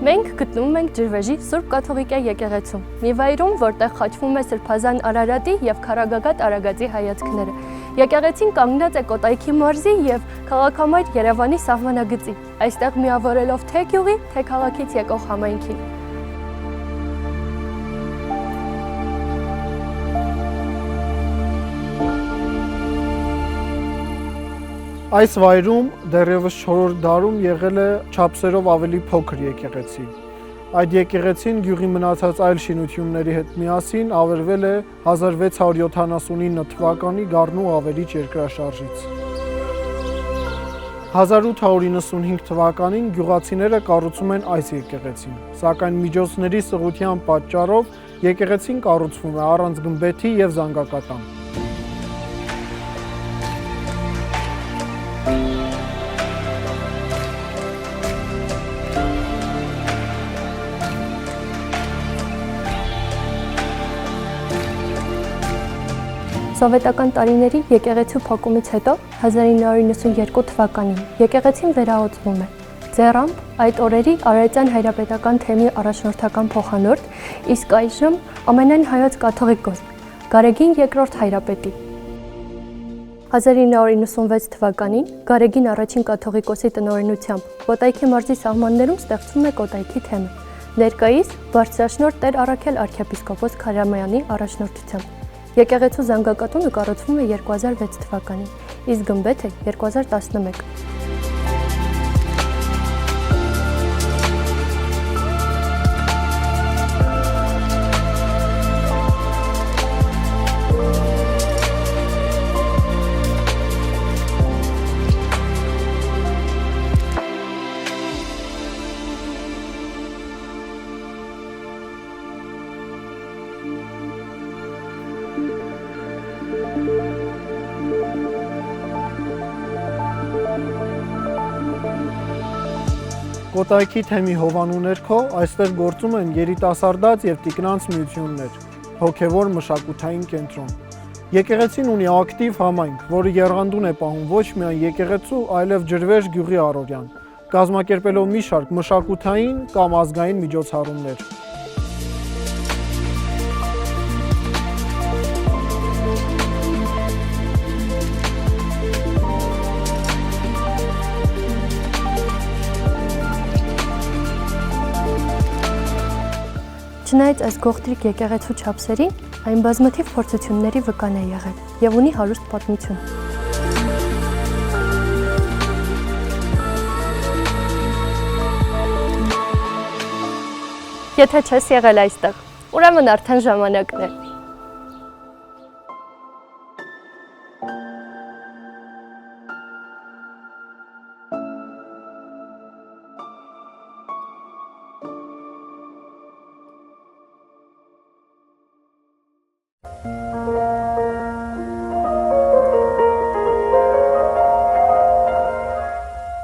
Մենք գտնվում ենք Ջրվեժի Սուրբ Կաթողիկե եկեղեցում, մի վայրում, որտեղ խաչվում է Սրբազան Արարատի եւ Քարագագաթ Արագածի հայացքները։ Եկեղեցին կանգնած է Կոտայքի մարզի եւ քաղաքամայր Երևանի սահմանագծի, այստեղ միավորելով թե գյուղի, թե քաղաքից եկող համայնքին։ Այս վայրում դեռևս 4-րդ դարում եղել է չափսերով ավելի փոքր եկեղեցի։ Այդ եկեղեցին գյուղի մնացած այլ շինությունների հետ միասին ավերվել է 1679 թվականի գառնու ավերիչ երկրաշարժից։ 1895 թվականին գյուղացիները կառուցում են այս եկեղեցին, սակայն միջոցների սղության պատճառով եկեղեցին կառուցվում է առանց գմբեթի եւ զանգակատան։ Սովետական տարիների եկեղեցու փակումից հետո 1992 թվականին եկեղեցին վերահսկվում է։ Ձեռամբ այդ օրերի Արարատյան հայրապետական թեմի առաջնորդական փոխանորդ, իսկ այժմ ամենայն հայոց կաթողիկոս Գարեգին II հայրապետի։ 1996 թվականին Գարեգին առաջին կաթողիկոսի տնօրինությամբ Կոտայքի մարզի սահմաններում ստեղծվում է Կոտայքի թեմը։ Ներկայիս բարձրաշնորհ Տեր Առաքել arczepiskopos Քարամյանի առաջնորդությամբ։ Եկեղեցու զանգակատունը կառուցվում է 2006 թվականին, իսկ գմբեթը 2011։ Կոտայքի թեմի հովանու ներքո այստեղ գործում են երիտասարդաց եւ տիկնանց միություններ, հոգեվոր մշակութային կենտրոն։ Եկեղեցին ունի ակտիվ համայնք, որը եռանդուն է պահում ոչ միայն եկեղեցու, այլև Ջրվեժ գյուղի առօրյան, կազմակերպելով մի շարք մշակութային կամ ազգային միջոցառումներ։ Չնայած այս գողտրիկ եկեղեցու չափսերին, այն բազմաթիվ փորձությունների վկան է եղել եւ ունի հարուստ պատմություն։ Եթե չես եղել այստեղ, ուրեմն արդեն ժամանակն է։